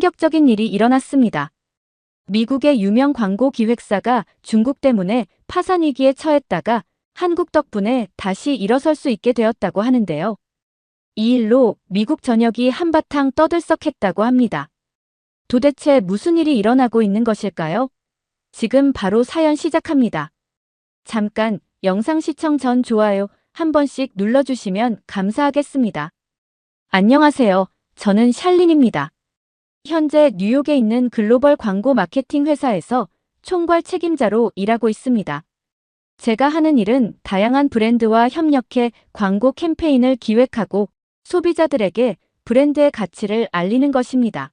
충격적인 일이 일어났습니다. 미국의 유명 광고 기획사가 중국 때문에 파산 위기에 처했다가 한국 덕분에 다시 일어설 수 있게 되었다고 하는데요. 이 일로 미국 전역이 한바탕 떠들썩했다고 합니다. 도대체 무슨 일이 일어나고 있는 것일까요? 지금 바로 사연 시작합니다. 잠깐 영상 시청 전 좋아요 한 번씩 눌러주시면 감사하겠습니다. 안녕하세요. 저는 샬린입니다. 현재 뉴욕에 있는 글로벌 광고 마케팅 회사에서 총괄 책임자로 일하고 있습니다. 제가 하는 일은 다양한 브랜드와 협력해 광고 캠페인을 기획하고 소비자들에게 브랜드의 가치를 알리는 것입니다.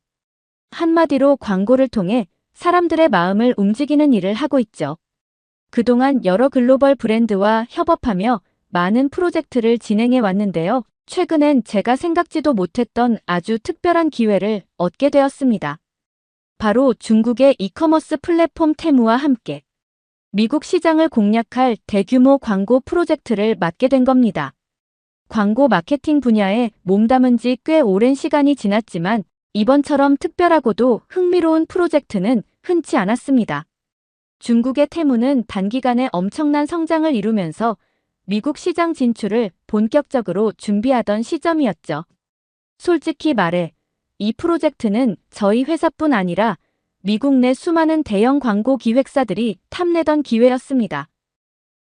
한마디로 광고를 통해 사람들의 마음을 움직이는 일을 하고 있죠. 그동안 여러 글로벌 브랜드와 협업하며 많은 프로젝트를 진행해 왔는데요. 최근엔 제가 생각지도 못했던 아주 특별한 기회를 얻게 되었습니다. 바로 중국의 이커머스 플랫폼 테무와 함께 미국 시장을 공략할 대규모 광고 프로젝트를 맡게 된 겁니다. 광고 마케팅 분야에 몸담은 지 꽤 오랜 시간이 지났지만 이번처럼 특별하고도 흥미로운 프로젝트는 흔치 않았습니다. 중국의 테무는 단기간에 엄청난 성장을 이루면서 미국 시장 진출을 본격적으로 준비하던 시점이었죠. 솔직히 말해 이 프로젝트는 저희 회사뿐 아니라 미국 내 수많은 대형 광고 기획사들이 탐내던 기회였습니다.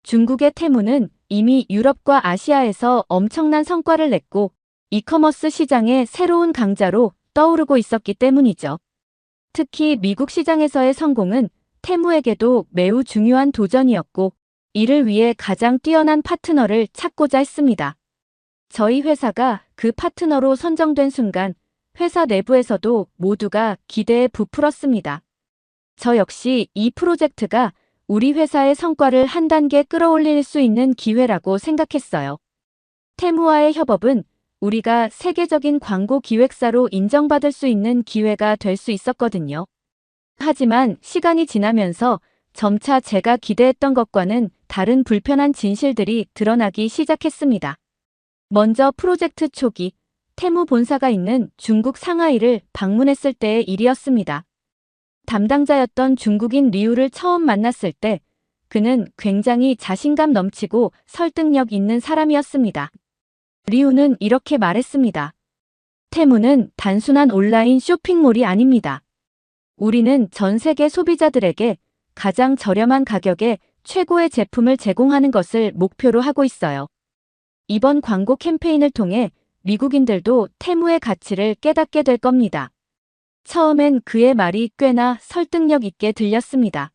중국의 테무는 이미 유럽과 아시아에서 엄청난 성과를 냈고 이커머스 시장의 새로운 강자로 떠오르고 있었기 때문이죠. 특히 미국 시장에서의 성공은 테무에게도 매우 중요한 도전이었고 이를 위해 가장 뛰어난 파트너를 찾고자 했습니다. 저희 회사가 그 파트너로 선정된 순간 회사 내부에서도 모두가 기대에 부풀었습니다. 저 역시 이 프로젝트가 우리 회사의 성과를 한 단계 끌어올릴 수 있는 기회라고 생각했어요. 테무와의 협업은 우리가 세계적인 광고 기획사로 인정받을 수 있는 기회가 될 수 있었거든요. 하지만 시간이 지나면서 점차 제가 기대했던 것과는 다른 불편한 진실들이 드러나기 시작했습니다. 먼저 프로젝트 초기, 테무 본사가 있는 중국 상하이를 방문했을 때의 일이었습니다. 담당자였던 중국인 리우를 처음 만났을 때 그는 굉장히 자신감 넘치고 설득력 있는 사람이었습니다. 리우는 이렇게 말했습니다. 테무는 단순한 온라인 쇼핑몰이 아닙니다. 우리는 전 세계 소비자들에게 가장 저렴한 가격에 최고의 제품을 제공하는 것을 목표로 하고 있어요. 이번 광고 캠페인을 통해 미국인들도 테무의 가치를 깨닫게 될 겁니다. 처음엔 그의 말이 꽤나 설득력 있게 들렸습니다.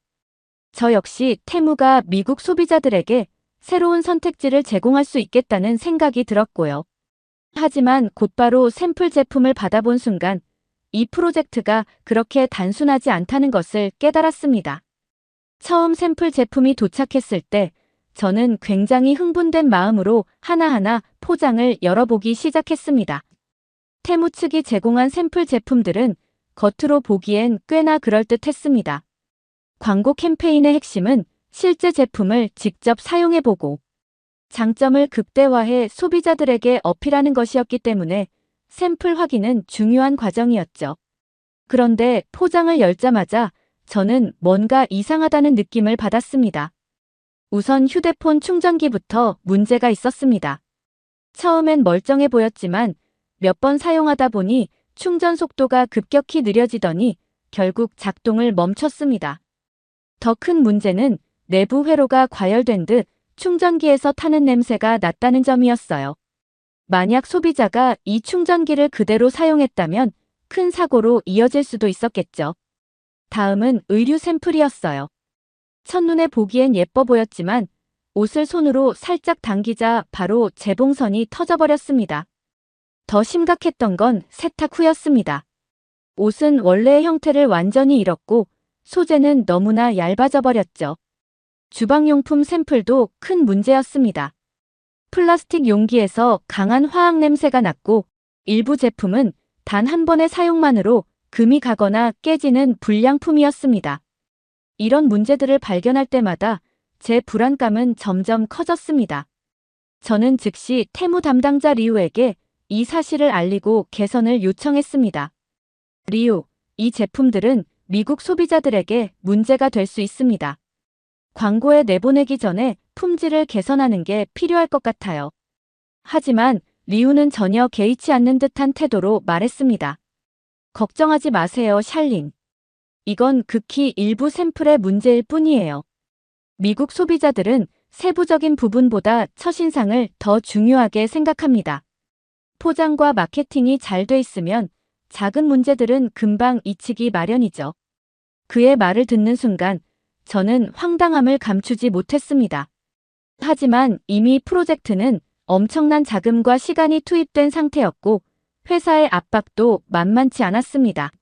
저 역시 테무가 미국 소비자들에게 새로운 선택지를 제공할 수 있겠다는 생각이 들었고요. 하지만 곧바로 샘플 제품을 받아본 순간 이 프로젝트가 그렇게 단순하지 않다는 것을 깨달았습니다. 처음 샘플 제품이 도착했을 때 저는 굉장히 흥분된 마음으로 하나하나 포장을 열어보기 시작했습니다. 테무 측이 제공한 샘플 제품들은 겉으로 보기엔 꽤나 그럴듯했습니다. 광고 캠페인의 핵심은 실제 제품을 직접 사용해보고 장점을 극대화해 소비자들에게 어필하는 것이었기 때문에 샘플 확인은 중요한 과정이었죠. 그런데 포장을 열자마자 저는 뭔가 이상하다는 느낌을 받았습니다. 우선 휴대폰 충전기부터 문제가 있었습니다. 처음엔 멀쩡해 보였지만 몇 번 사용하다 보니 충전 속도가 급격히 느려지더니 결국 작동을 멈췄습니다. 더 큰 문제는 내부 회로가 과열된 듯 충전기에서 타는 냄새가 났다는 점이었어요. 만약 소비자가 이 충전기를 그대로 사용했다면 큰 사고로 이어질 수도 있었겠죠. 다음은 의류 샘플이었어요. 첫눈에 보기엔 예뻐 보였지만 옷을 손으로 살짝 당기자 바로 재봉선이 터져버렸습니다. 더 심각했던 건 세탁 후였습니다. 옷은 원래의 형태를 완전히 잃었고 소재는 너무나 얇아져 버렸죠. 주방용품 샘플도 큰 문제였습니다. 플라스틱 용기에서 강한 화학 냄새가 났고 일부 제품은 단 한 번의 사용만으로 금이 가거나 깨지는 불량품이었습니다. 이런 문제들을 발견할 때마다 제 불안감은 점점 커졌습니다. 저는 즉시 테무 담당자 리우에게 이 사실을 알리고 개선을 요청했습니다. 리우, 이 제품들은 미국 소비자들에게 문제가 될 수 있습니다. 광고에 내보내기 전에 품질을 개선하는 게 필요할 것 같아요. 하지만 리우는 전혀 개의치 않는 듯한 태도로 말했습니다. 걱정하지 마세요, 샬린. 이건 극히 일부 샘플의 문제일 뿐이에요. 미국 소비자들은 세부적인 부분보다 첫인상을 더 중요하게 생각합니다. 포장과 마케팅이 잘 돼 있으면 작은 문제들은 금방 잊히기 마련이죠. 그의 말을 듣는 순간 저는 황당함을 감추지 못했습니다. 하지만 이미 프로젝트는 엄청난 자금과 시간이 투입된 상태였고 회사의 압박도 만만치 않았습니다.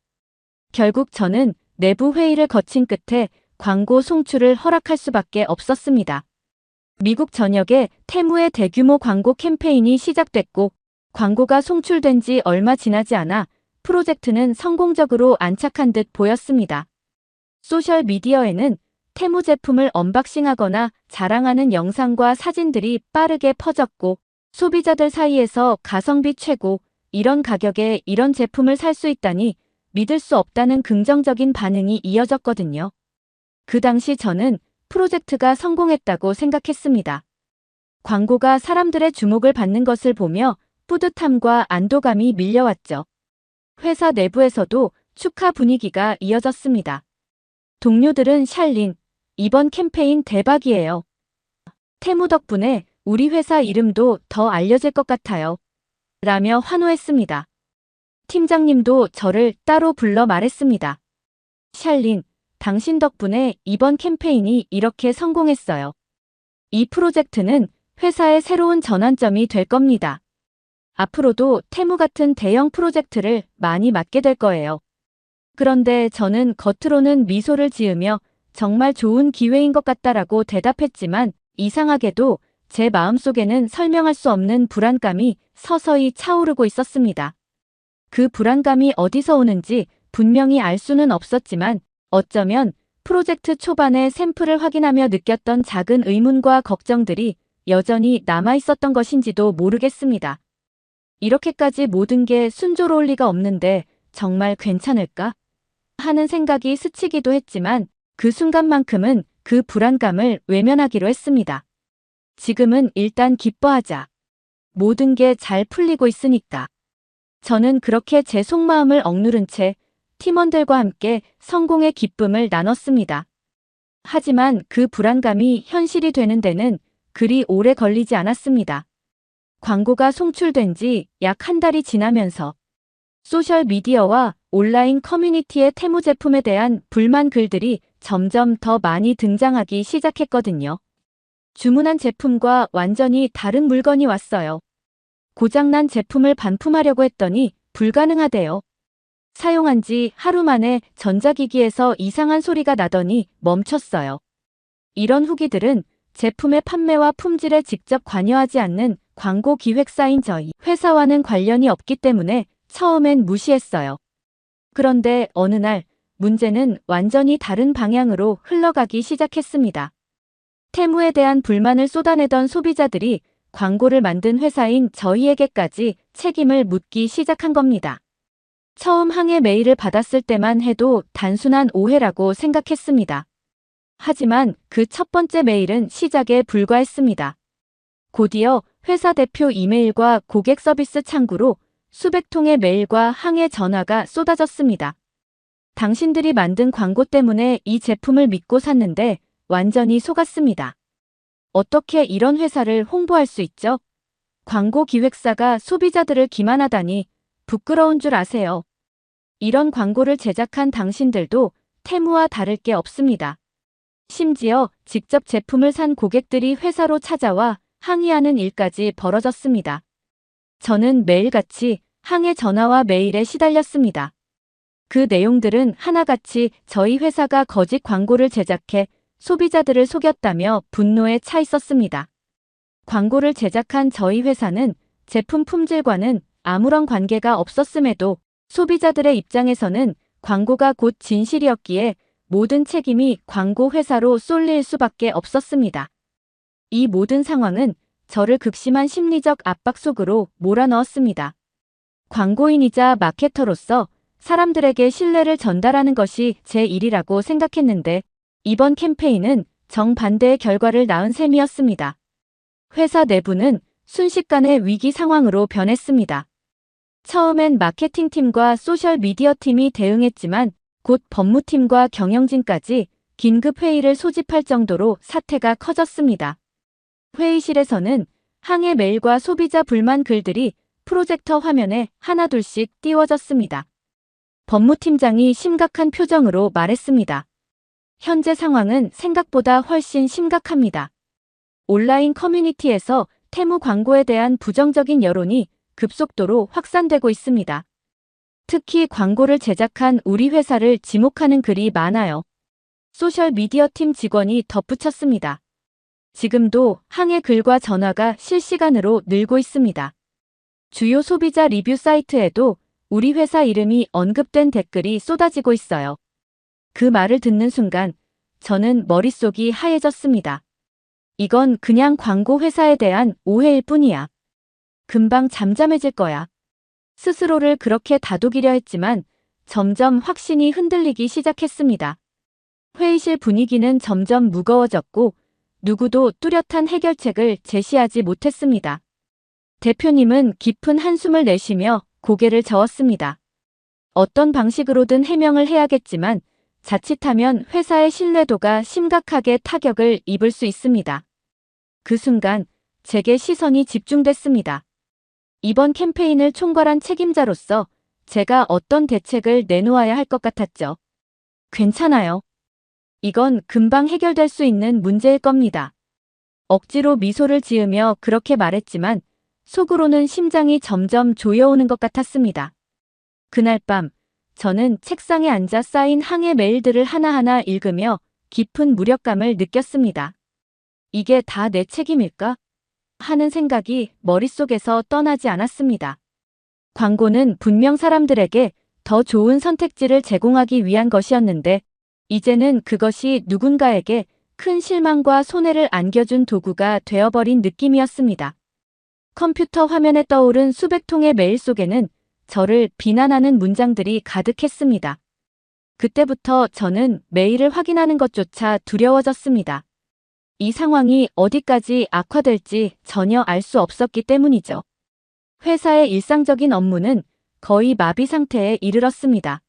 결국 저는 내부 회의를 거친 끝에 광고 송출을 허락할 수밖에 없었습니다. 미국 전역에 테무의 대규모 광고 캠페인이 시작됐고 광고가 송출된 지 얼마 지나지 않아 프로젝트는 성공적으로 안착한 듯 보였습니다. 소셜미디어에는 테무 제품을 언박싱하거나 자랑하는 영상과 사진들이 빠르게 퍼졌고 소비자들 사이에서 가성비 최고, 이런 가격에 이런 제품을 살 수 있다니 믿을 수 없다는 긍정적인 반응이 이어졌거든요. 그 당시 저는 프로젝트가 성공했다고 생각했습니다. 광고가 사람들의 주목을 받는 것을 보며 뿌듯함과 안도감이 밀려왔죠. 회사 내부에서도 축하 분위기가 이어졌습니다. 동료들은 샬린, 이번 캠페인 대박이에요. 테무 덕분에 우리 회사 이름도 더 알려질 것 같아요. 라며 환호했습니다. 팀장님도 저를 따로 불러 말했습니다. 샬린, 당신 덕분에 이번 캠페인이 이렇게 성공했어요. 이 프로젝트는 회사의 새로운 전환점이 될 겁니다. 앞으로도 테무 같은 대형 프로젝트를 많이 맡게 될 거예요. 그런데 저는 겉으로는 미소를 지으며 정말 좋은 기회인 것 같다라고 대답했지만 이상하게도 제 마음속에는 설명할 수 없는 불안감이 서서히 차오르고 있었습니다. 그 불안감이 어디서 오는지 분명히 알 수는 없었지만 어쩌면 프로젝트 초반에 샘플을 확인하며 느꼈던 작은 의문과 걱정들이 여전히 남아 있었던 것인지도 모르겠습니다. 이렇게까지 모든 게 순조로울 리가 없는데 정말 괜찮을까? 하는 생각이 스치기도 했지만 그 순간만큼은 그 불안감을 외면하기로 했습니다. 지금은 일단 기뻐하자. 모든 게 잘 풀리고 있으니까. 저는 그렇게 제 속마음을 억누른 채 팀원들과 함께 성공의 기쁨을 나눴습니다. 하지만 그 불안감이 현실이 되는 데는 그리 오래 걸리지 않았습니다. 광고가 송출된 지 약 한 달이 지나면서 소셜미디어와 온라인 커뮤니티의 테무 제품에 대한 불만 글들이 점점 더 많이 등장하기 시작했거든요. 주문한 제품과 완전히 다른 물건이 왔어요. 고장난 제품을 반품하려고 했더니 불가능하대요. 사용한 지 하루 만에 전자기기에서 이상한 소리가 나더니 멈췄어요. 이런 후기들은 제품의 판매와 품질에 직접 관여하지 않는 광고 기획사인 저희 회사와는 관련이 없기 때문에 처음엔 무시했어요. 그런데 어느 날 문제는 완전히 다른 방향으로 흘러가기 시작했습니다. 테무에 대한 불만을 쏟아내던 소비자들이 광고를 만든 회사인 저희에게까지 책임을 묻기 시작한 겁니다. 처음 항해 메일을 받았을 때만 해도 단순한 오해라고 생각했습니다. 하지만 그 첫 번째 메일은 시작에 불과했습니다. 곧이어 회사 대표 이메일과 고객 서비스 창구로 수백 통의 메일과 항해 전화가 쏟아졌습니다. 당신들이 만든 광고 때문에 이 제품을 믿고 샀는데 완전히 속았습니다. 어떻게 이런 회사를 홍보할 수 있죠? 광고 기획사가 소비자들을 기만하다니 부끄러운 줄 아세요. 이런 광고를 제작한 당신들도 테무와 다를 게 없습니다. 심지어 직접 제품을 산 고객들이 회사로 찾아와 항의하는 일까지 벌어졌습니다. 저는 매일같이 항해 전화와 메일에 시달렸습니다. 그 내용들은 하나같이 저희 회사가 거짓 광고를 제작해 소비자들을 속였다며 분노에 차 있었습니다. 광고를 제작한 저희 회사는 제품 품질과는 아무런 관계가 없었음에도 소비자들의 입장에서는 광고가 곧 진실이었기에 모든 책임이 광고 회사로 쏠릴 수밖에 없었습니다. 이 모든 상황은 저를 극심한 심리적 압박 속으로 몰아넣었습니다. 광고인이자 마케터로서 사람들에게 신뢰를 전달하는 것이 제 일이라고 생각했는데 이번 캠페인은 정반대의 결과를 낳은 셈이었습니다. 회사 내부는 순식간에 위기 상황으로 변했습니다. 처음엔 마케팅팀과 소셜미디어팀이 대응했지만 곧 법무팀과 경영진까지 긴급 회의를 소집할 정도로 사태가 커졌습니다. 회의실에서는 항해 메일과 소비자 불만 글들이 프로젝터 화면에 하나둘씩 띄워졌습니다. 법무팀장이 심각한 표정으로 말했습니다. 현재 상황은 생각보다 훨씬 심각합니다. 온라인 커뮤니티에서 테무 광고에 대한 부정적인 여론이 급속도로 확산되고 있습니다. 특히 광고를 제작한 우리 회사를 지목하는 글이 많아요. 소셜미디어팀 직원이 덧붙였습니다. 지금도 항해 글과 전화가 실시간으로 늘고 있습니다. 주요 소비자 리뷰 사이트에도 우리 회사 이름이 언급된 댓글이 쏟아지고 있어요. 그 말을 듣는 순간 저는 머릿속이 하얘졌습니다. 이건 그냥 광고 회사에 대한 오해일 뿐이야. 금방 잠잠해질 거야. 스스로를 그렇게 다독이려 했지만 점점 확신이 흔들리기 시작했습니다. 회의실 분위기는 점점 무거워졌고 누구도 뚜렷한 해결책을 제시하지 못했습니다. 대표님은 깊은 한숨을 내쉬며 고개를 저었습니다. 어떤 방식으로든 해명을 해야겠지만 자칫하면 회사의 신뢰도가 심각하게 타격을 입을 수 있습니다. 그 순간 제게 시선이 집중됐습니다. 이번 캠페인을 총괄한 책임자로서 제가 어떤 대책을 내놓아야 할 것 같았죠. 괜찮아요. 이건 금방 해결될 수 있는 문제일 겁니다. 억지로 미소를 지으며 그렇게 말했지만 속으로는 심장이 점점 조여오는 것 같았습니다. 그날 밤 저는 책상에 앉아 쌓인 항해 메일들을 하나하나 읽으며 깊은 무력감을 느꼈습니다. 이게 다 내 책임일까? 하는 생각이 머릿속에서 떠나지 않았습니다. 광고는 분명 사람들에게 더 좋은 선택지를 제공하기 위한 것이었는데 이제는 그것이 누군가에게 큰 실망과 손해를 안겨준 도구가 되어버린 느낌이었습니다. 컴퓨터 화면에 떠오른 수백 통의 메일 속에는 저를 비난하는 문장들이 가득했습니다. 그때부터 저는 메일을 확인하는 것조차 두려워졌습니다. 이 상황이 어디까지 악화될지 전혀 알 수 없었기 때문이죠. 회사의 일상적인 업무는 거의 마비 상태에 이르렀습니다.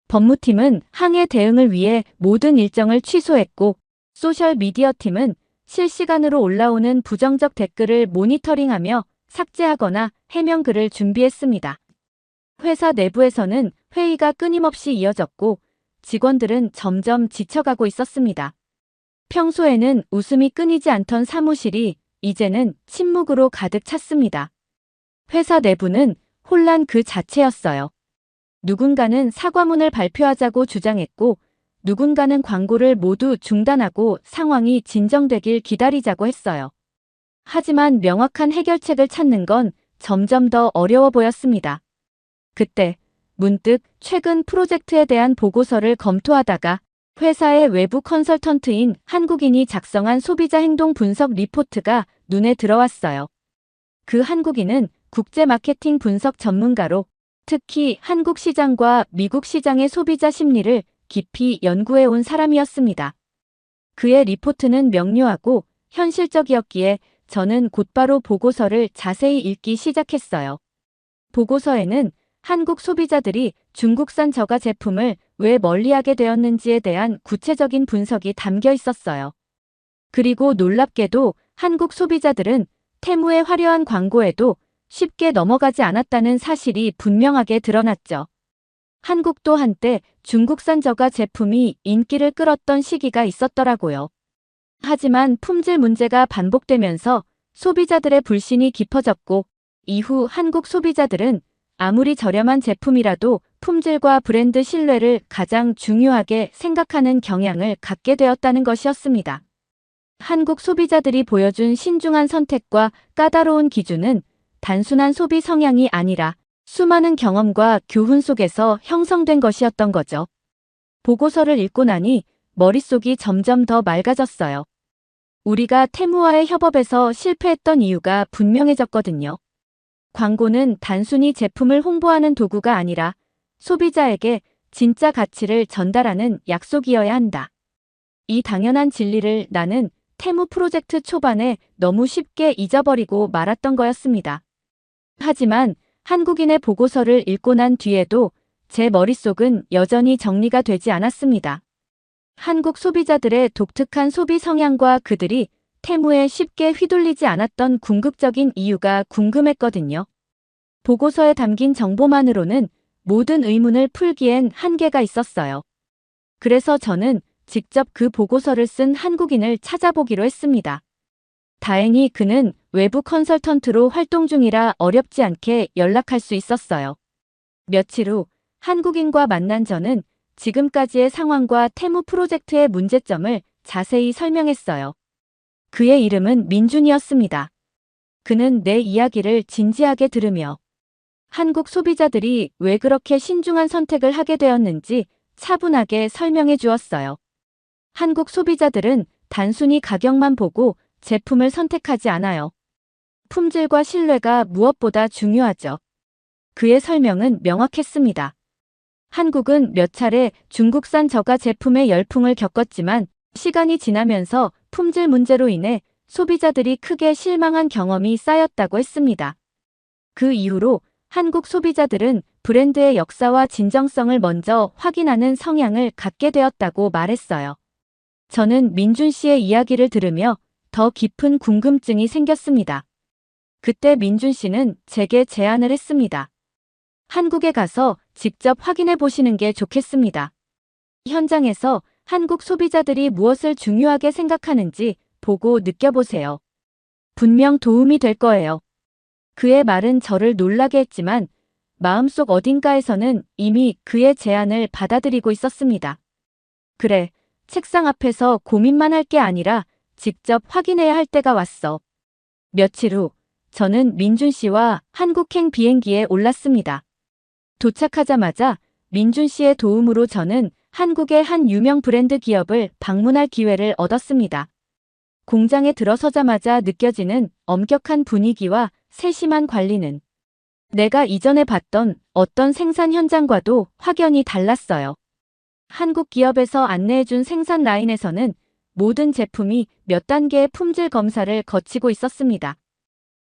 법무팀은 항해 대응을 위해 모든 일정을 취소했고 소셜미디어팀은 실시간으로 올라오는 부정적 댓글을 모니터링하며 삭제하거나 해명글을 준비했습니다. 회사 내부에서는 회의가 끊임없이 이어졌고 직원들은 점점 지쳐가고 있었습니다. 평소에는 웃음이 끊이지 않던 사무실이 이제는 침묵으로 가득 찼습니다. 회사 내부는 혼란 그 자체였어요. 누군가는 사과문을 발표하자고 주장했고 누군가는 광고를 모두 중단하고 상황이 진정되길 기다리자고 했어요. 하지만 명확한 해결책을 찾는 건 점점 더 어려워 보였습니다. 그때 문득 최근 프로젝트에 대한 보고서를 검토하다가 회사의 외부 컨설턴트인 한국인이 작성한 소비자 행동 분석 리포트가 눈에 들어왔어요. 그 한국인은 국제 마케팅 분석 전문가로 특히 한국 시장과 미국 시장의 소비자 심리를 깊이 연구해 온 사람이었습니다. 그의 리포트는 명료하고 현실적이었기에 저는 곧바로 보고서를 자세히 읽기 시작했어요. 보고서에는 한국 소비자들이 중국산 저가 제품을 왜 멀리하게 되었는지에 대한 구체적인 분석이 담겨 있었어요. 그리고 놀랍게도 한국 소비자들은 테무의 화려한 광고에도 쉽게 넘어가지 않았다는 사실이 분명하게 드러났죠. 한국도 한때 중국산 저가 제품이 인기를 끌었던 시기가 있었더라고요. 하지만 품질 문제가 반복되면서 소비자들의 불신이 깊어졌고 이후 한국 소비자들은 아무리 저렴한 제품이라도 품질과 브랜드 신뢰를 가장 중요하게 생각하는 경향을 갖게 되었다는 것이었습니다. 한국 소비자들이 보여준 신중한 선택과 까다로운 기준은 단순한 소비 성향이 아니라 수많은 경험과 교훈 속에서 형성된 것이었던 거죠. 보고서를 읽고 나니 머릿속이 점점 더 맑아졌어요. 우리가 테무와의 협업에서 실패했던 이유가 분명해졌거든요. 광고는 단순히 제품을 홍보하는 도구가 아니라 소비자에게 진짜 가치를 전달하는 약속이어야 한다. 이 당연한 진리를 나는 테무 프로젝트 초반에 너무 쉽게 잊어버리고 말았던 거였습니다. 하지만 한국인의 보고서를 읽고 난 뒤에도 제 머릿속은 여전히 정리가 되지 않았습니다. 한국 소비자들의 독특한 소비 성향과 그들이 테무에 쉽게 휘둘리지 않았던 궁극적인 이유가 궁금했거든요. 보고서에 담긴 정보만으로는 모든 의문을 풀기엔 한계가 있었어요. 그래서 저는 직접 그 보고서를 쓴 한국인을 찾아보기로 했습니다. 다행히 그는 외부 컨설턴트로 활동 중이라 어렵지 않게 연락할 수 있었어요. 며칠 후 한국인과 만난 저는 지금까지의 상황과 테무 프로젝트의 문제점을 자세히 설명했어요. 그의 이름은 민준이었습니다. 그는 내 이야기를 진지하게 들으며 한국 소비자들이 왜 그렇게 신중한 선택을 하게 되었는지 차분하게 설명해 주었어요. 한국 소비자들은 단순히 가격만 보고 제품을 선택하지 않아요. 품질과 신뢰가 무엇보다 중요하죠. 그의 설명은 명확했습니다. 한국은 몇 차례 중국산 저가 제품의 열풍을 겪었지만 시간이 지나면서 품질 문제로 인해 소비자들이 크게 실망한 경험이 쌓였다고 했습니다. 그 이후로 한국 소비자들은 브랜드의 역사와 진정성을 먼저 확인하는 성향을 갖게 되었다고 말했어요. 저는 민준 씨의 이야기를 들으며 더 깊은 궁금증이 생겼습니다. 그때 민준 씨는 제게 제안을 했습니다. 한국에 가서 직접 확인해 보시는 게 좋겠습니다. 현장에서 한국 소비자들이 무엇을 중요하게 생각하는지 보고 느껴보세요. 분명 도움이 될 거예요. 그의 말은 저를 놀라게 했지만 마음속 어딘가에서는 이미 그의 제안을 받아들이고 있었습니다. 그래, 책상 앞에서 고민만 할 게 아니라 직접 확인해야 할 때가 왔어. 며칠 후 저는 민준 씨와 한국행 비행기에 올랐습니다. 도착하자마자 민준 씨의 도움으로 저는 한국의 한 유명 브랜드 기업을 방문할 기회를 얻었습니다. 공장에 들어서자마자 느껴지는 엄격한 분위기와 세심한 관리는 내가 이전에 봤던 어떤 생산 현장과도 확연히 달랐어요. 한국 기업에서 안내해준 생산 라인에서는 모든 제품이 몇 단계의 품질 검사를 거치고 있었습니다.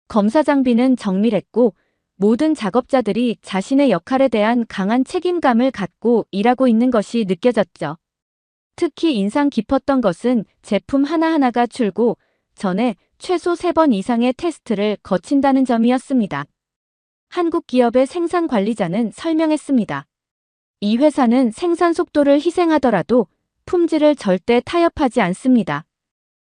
검사 장비는 정밀했고 모든 작업자들이 자신의 역할에 대한 강한 책임감을 갖고 일하고 있는 것이 느껴졌죠. 특히 인상 깊었던 것은 제품 하나하나가 출고 전에 최소 3번 이상의 테스트를 거친다는 점이었습니다. 한국 기업의 생산 관리자는 설명했습니다. 이 회사는 생산 속도를 희생하더라도 품질을 절대 타협하지 않습니다.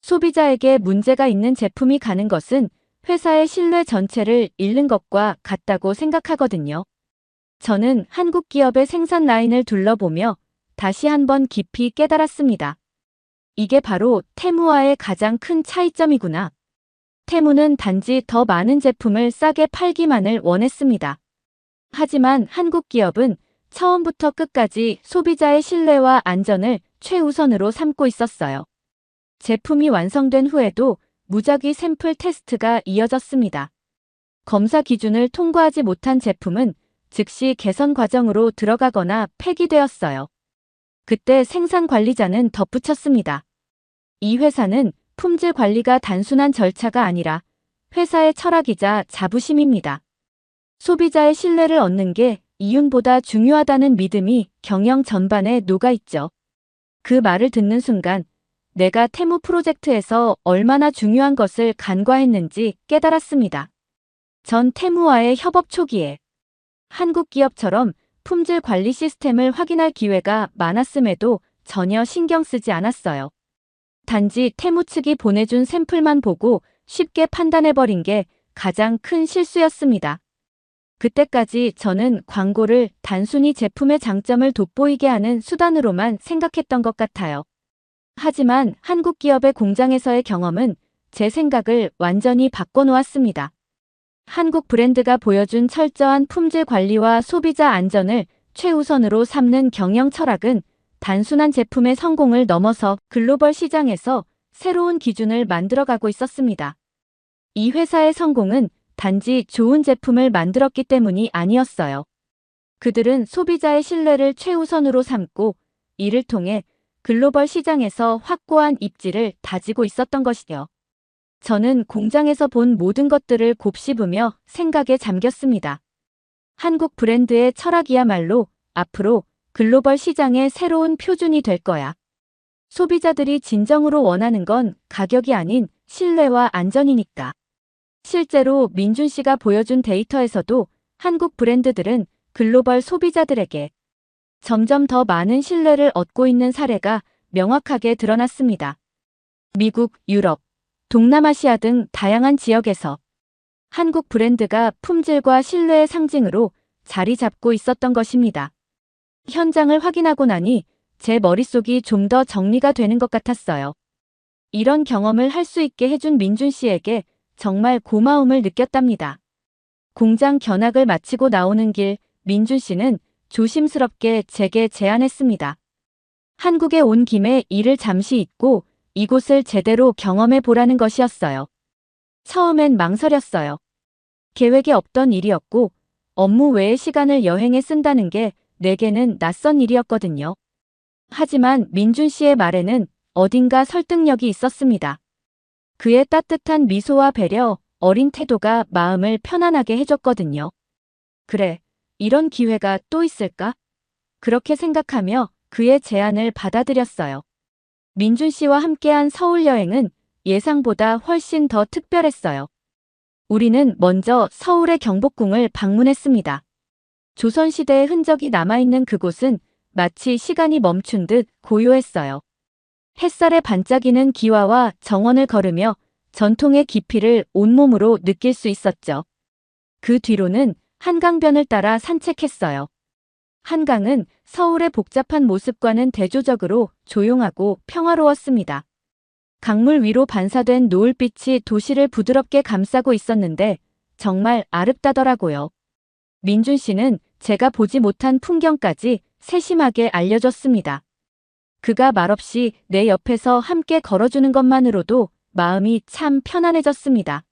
소비자에게 문제가 있는 제품이 가는 것은 회사의 신뢰 전체를 잃는 것과 같다고 생각하거든요. 저는 한국 기업의 생산 라인을 둘러보며 다시 한번 깊이 깨달았습니다. 이게 바로 테무와의 가장 큰 차이점이구나. 테무는 단지 더 많은 제품을 싸게 팔기만을 원했습니다. 하지만 한국 기업은 처음부터 끝까지 소비자의 신뢰와 안전을 최우선으로 삼고 있었어요. 제품이 완성된 후에도 무작위 샘플 테스트가 이어졌습니다. 검사 기준을 통과하지 못한 제품은 즉시 개선 과정으로 들어가거나 폐기되었어요. 그때 생산 관리자는 덧붙였습니다. 이 회사는 품질 관리가 단순한 절차가 아니라 회사의 철학이자 자부심입니다. 소비자의 신뢰를 얻는 게 이윤보다 중요하다는 믿음이 경영 전반에 녹아있죠. 그 말을 듣는 순간 내가 테무 프로젝트에서 얼마나 중요한 것을 간과했는지 깨달았습니다. 전 테무와의 협업 초기에 한국 기업처럼 품질 관리 시스템을 확인할 기회가 많았음에도 전혀 신경 쓰지 않았어요. 단지 테무 측이 보내준 샘플만 보고 쉽게 판단해버린 게 가장 큰 실수였습니다. 그때까지 저는 광고를 단순히 제품의 장점을 돋보이게 하는 수단으로만 생각했던 것 같아요. 하지만 한국 기업의 공장에서의 경험은 제 생각을 완전히 바꿔놓았습니다. 한국 브랜드가 보여준 철저한 품질 관리와 소비자 안전을 최우선으로 삼는 경영 철학은 단순한 제품의 성공을 넘어서 글로벌 시장에서 새로운 기준을 만들어가고 있었습니다. 이 회사의 성공은 단지 좋은 제품을 만들었기 때문이 아니었어요. 그들은 소비자의 신뢰를 최우선으로 삼고 이를 통해 글로벌 시장에서 확고한 입지를 다지고 있었던 것이요. 저는 공장에서 본 모든 것들을 곱씹으며 생각에 잠겼습니다. 한국 브랜드의 철학이야말로 앞으로 글로벌 시장의 새로운 표준이 될 거야. 소비자들이 진정으로 원하는 건 가격이 아닌 신뢰와 안전이니까. 실제로 민준 씨가 보여준 데이터에서도 한국 브랜드들은 글로벌 소비자들에게 점점 더 많은 신뢰를 얻고 있는 사례가 명확하게 드러났습니다. 미국, 유럽, 동남아시아 등 다양한 지역에서 한국 브랜드가 품질과 신뢰의 상징으로 자리 잡고 있었던 것입니다. 현장을 확인하고 나니 제 머릿속이 좀 더 정리가 되는 것 같았어요. 이런 경험을 할 수 있게 해준 민준 씨에게 정말 고마움을 느꼈답니다. 공장 견학을 마치고 나오는 길 민준 씨는 조심스럽게 제게 제안했습니다. 한국에 온 김에 일을 잠시 잊고 이곳을 제대로 경험해 보라는 것이었어요. 처음엔 망설였어요. 계획에 없던 일이었고 업무 외의 시간을 여행에 쓴다는 게 내게는 낯선 일이었거든요. 하지만 민준 씨의 말에는 어딘가 설득력이 있었습니다. 그의 따뜻한 미소와 배려, 어린 태도가 마음을 편안하게 해줬거든요. 그래, 이런 기회가 또 있을까? 그렇게 생각하며 그의 제안을 받아들였어요. 민준 씨와 함께한 서울 여행은 예상보다 훨씬 더 특별했어요. 우리는 먼저 서울의 경복궁을 방문했습니다. 조선시대의 흔적이 남아있는 그곳은 마치 시간이 멈춘 듯 고요했어요. 햇살에 반짝이는 기와와 정원을 걸으며 전통의 깊이를 온몸으로 느낄 수 있었죠. 그 뒤로는 한강변을 따라 산책했어요. 한강은 서울의 복잡한 모습과는 대조적으로 조용하고 평화로웠습니다. 강물 위로 반사된 노을빛이 도시를 부드럽게 감싸고 있었는데 정말 아름다더라고요. 민준 씨는 제가 보지 못한 풍경까지 세심하게 알려줬습니다. 그가 말없이 내 옆에서 함께 걸어주는 것만으로도 마음이 참 편안해졌습니다.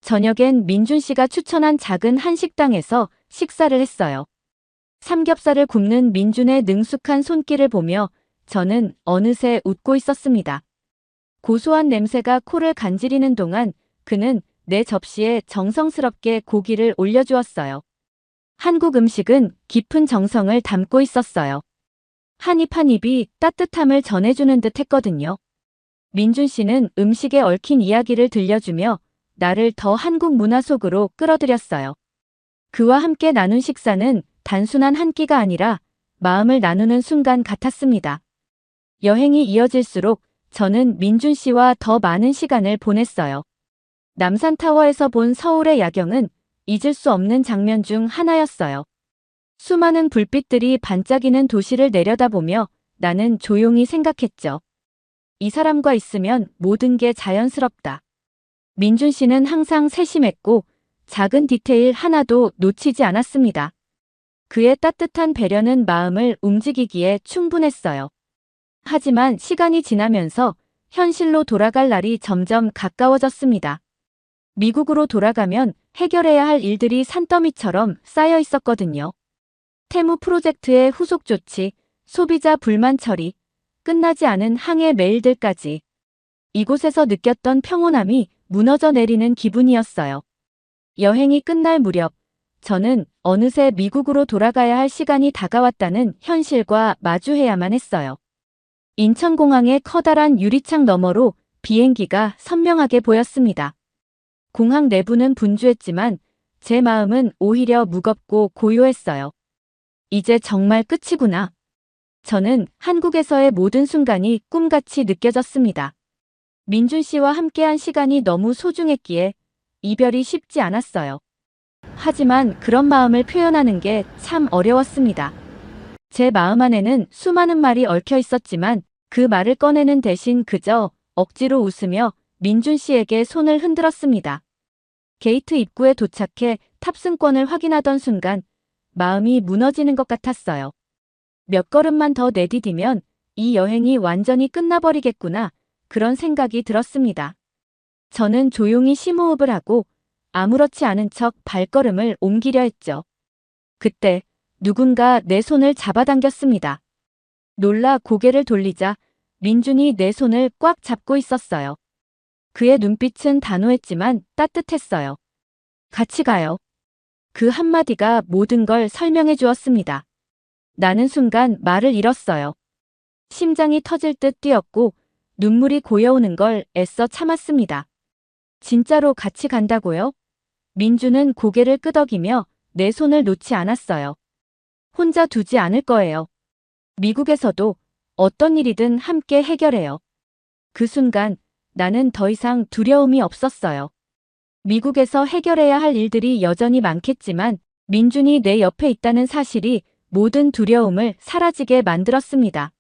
저녁엔 민준 씨가 추천한 작은 한식당에서 식사를 했어요. 삼겹살을 굽는 민준의 능숙한 손길을 보며 저는 어느새 웃고 있었습니다. 고소한 냄새가 코를 간지리는 동안 그는 내 접시에 정성스럽게 고기를 올려주었어요. 한국 음식은 깊은 정성을 담고 있었어요. 한 입 한 입이 따뜻함을 전해주는 듯 했거든요. 민준 씨는 음식에 얽힌 이야기를 들려주며 나를 더 한국 문화 속으로 끌어들였어요. 그와 함께 나눈 식사는 단순한 한 끼가 아니라 마음을 나누는 순간 같았습니다. 여행이 이어질수록 저는 민준 씨와 더 많은 시간을 보냈어요. 남산타워에서 본 서울의 야경은 잊을 수 없는 장면 중 하나였어요. 수많은 불빛들이 반짝이는 도시를 내려다보며 나는 조용히 생각했죠. 이 사람과 있으면 모든 게 자연스럽다. 민준 씨는 항상 세심했고 작은 디테일 하나도 놓치지 않았습니다. 그의 따뜻한 배려는 마음을 움직이기에 충분했어요. 하지만 시간이 지나면서 현실로 돌아갈 날이 점점 가까워졌습니다. 미국으로 돌아가면 해결해야 할 일들이 산더미처럼 쌓여 있었거든요. 테무 프로젝트의 후속 조치, 소비자 불만 처리, 끝나지 않은 항해 메일들까지. 이곳에서 느꼈던 평온함이 무너져 내리는 기분이었어요. 여행이 끝날 무렵, 저는 어느새 미국으로 돌아가야 할 시간이 다가왔다는 현실과 마주해야만 했어요. 인천공항의 커다란 유리창 너머로 비행기가 선명하게 보였습니다. 공항 내부는 분주했지만 제 마음은 오히려 무겁고 고요했어요. 이제 정말 끝이구나. 저는 한국에서의 모든 순간이 꿈같이 느껴졌습니다. 민준 씨와 함께한 시간이 너무 소중했기에 이별이 쉽지 않았어요. 하지만 그런 마음을 표현하는 게 참 어려웠습니다. 제 마음 안에는 수많은 말이 얽혀 있었지만 그 말을 꺼내는 대신 그저 억지로 웃으며 민준 씨에게 손을 흔들었습니다. 게이트 입구에 도착해 탑승권을 확인하던 순간 마음이 무너지는 것 같았어요. 몇 걸음만 더 내디디면 이 여행이 완전히 끝나버리겠구나, 그런 생각이 들었습니다. 저는 조용히 심호흡을 하고 아무렇지 않은 척 발걸음을 옮기려 했죠. 그때 누군가 내 손을 잡아당겼습니다. 놀라 고개를 돌리자 민준이 내 손을 꽉 잡고 있었어요. 그의 눈빛은 단호했지만 따뜻했어요. 같이 가요. 그 한마디가 모든 걸 설명해 주었습니다. 나는 순간 말을 잃었어요. 심장이 터질 듯 뛰었고 눈물이 고여오는 걸 애써 참았습니다. 진짜로 같이 간다고요? 민주는 고개를 끄덕이며 내 손을 놓지 않았어요. 혼자 두지 않을 거예요. 미국에서도 어떤 일이든 함께 해결해요. 그 순간 나는 더 이상 두려움이 없었어요. 미국에서 해결해야 할 일들이 여전히 많겠지만 민준이 내 옆에 있다는 사실이 모든 두려움을 사라지게 만들었습니다.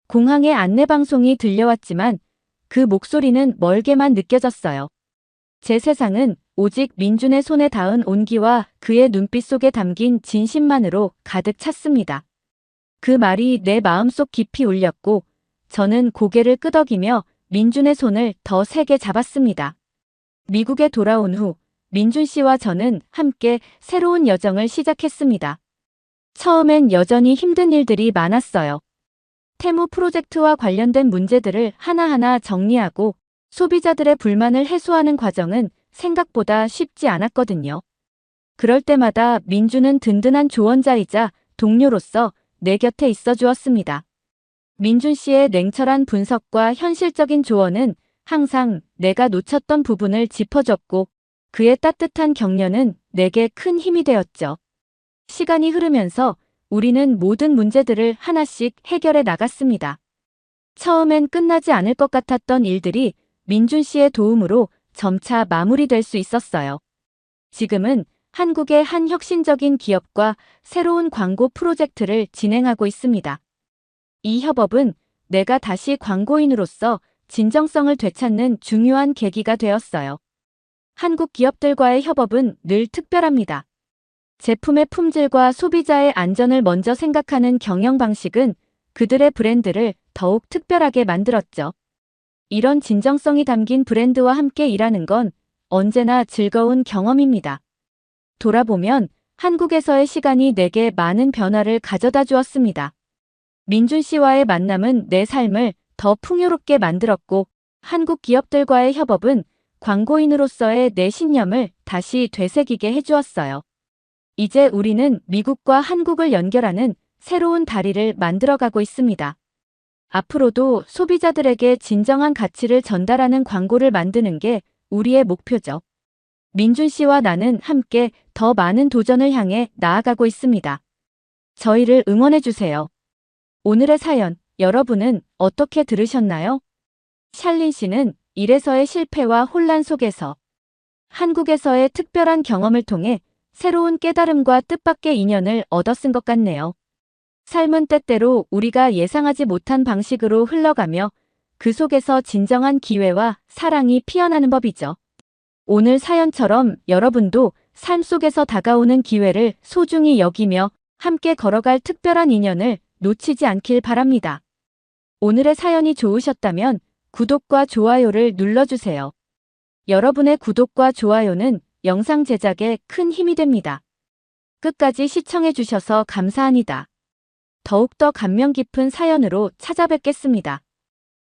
공항의 안내방송이 들려왔지만 그 목소리는 멀게만 느껴졌어요. 제 세상은 오직 민준의 손에 닿은 온기와 그의 눈빛 속에 담긴 진심만으로 가득 찼습니다. 그 말이 내 마음속 깊이 울렸고 저는 고개를 끄덕이며 민준의 손을 더 세게 잡았습니다. 미국에 돌아온 후 민준 씨와 저는 함께 새로운 여정을 시작했습니다. 처음엔 여전히 힘든 일들이 많았어요. 테무 프로젝트와 관련된 문제들을 하나하나 정리하고 소비자들의 불만을 해소하는 과정은 생각보다 쉽지 않았거든요. 그럴 때마다 민준은 든든한 조언자이자 동료로서 내 곁에 있어 주었습니다. 민준 씨의 냉철한 분석과 현실적인 조언은 항상 내가 놓쳤던 부분을 짚어줬고 그의 따뜻한 격려는 내게 큰 힘이 되었죠. 시간이 흐르면서 우리는 모든 문제들을 하나씩 해결해 나갔습니다. 처음엔 끝나지 않을 것 같았던 일들이 민준 씨의 도움으로 점차 마무리될 수 있었어요. 지금은 한국의 한 혁신적인 기업과 새로운 광고 프로젝트를 진행하고 있습니다. 이 협업은 내가 다시 광고인으로서 진정성을 되찾는 중요한 계기가 되었어요. 한국 기업들과의 협업은 늘 특별합니다. 제품의 품질과 소비자의 안전을 먼저 생각하는 경영 방식은 그들의 브랜드를 더욱 특별하게 만들었죠. 이런 진정성이 담긴 브랜드와 함께 일하는 건 언제나 즐거운 경험입니다. 돌아보면 한국에서의 시간이 내게 많은 변화를 가져다 주었습니다. 민준 씨와의 만남은 내 삶을 더 풍요롭게 만들었고 한국 기업들과의 협업은 광고인으로서의 내 신념을 다시 되새기게 해주었어요. 이제 우리는 미국과 한국을 연결하는 새로운 다리를 만들어가고 있습니다. 앞으로도 소비자들에게 진정한 가치를 전달하는 광고를 만드는 게 우리의 목표죠. 민준 씨와 나는 함께 더 많은 도전을 향해 나아가고 있습니다. 저희를 응원해주세요. 오늘의 사연, 여러분은 어떻게 들으셨나요? 샬린 씨는 일에서의 실패와 혼란 속에서 한국에서의 특별한 경험을 통해 새로운 깨달음과 뜻밖의 인연을 얻어 쓴 것 같네요. 삶은 때때로 우리가 예상하지 못한 방식으로 흘러가며 그 속에서 진정한 기회와 사랑이 피어나는 법이죠. 오늘 사연처럼 여러분도 삶 속에서 다가오는 기회를 소중히 여기며 함께 걸어갈 특별한 인연을 놓치지 않길 바랍니다. 오늘의 사연이 좋으셨다면 구독과 좋아요를 눌러주세요. 여러분의 구독과 좋아요는 영상 제작에 큰 힘이 됩니다. 끝까지 시청해주셔서 감사합니다. 더욱더 감명 깊은 사연으로 찾아뵙겠습니다.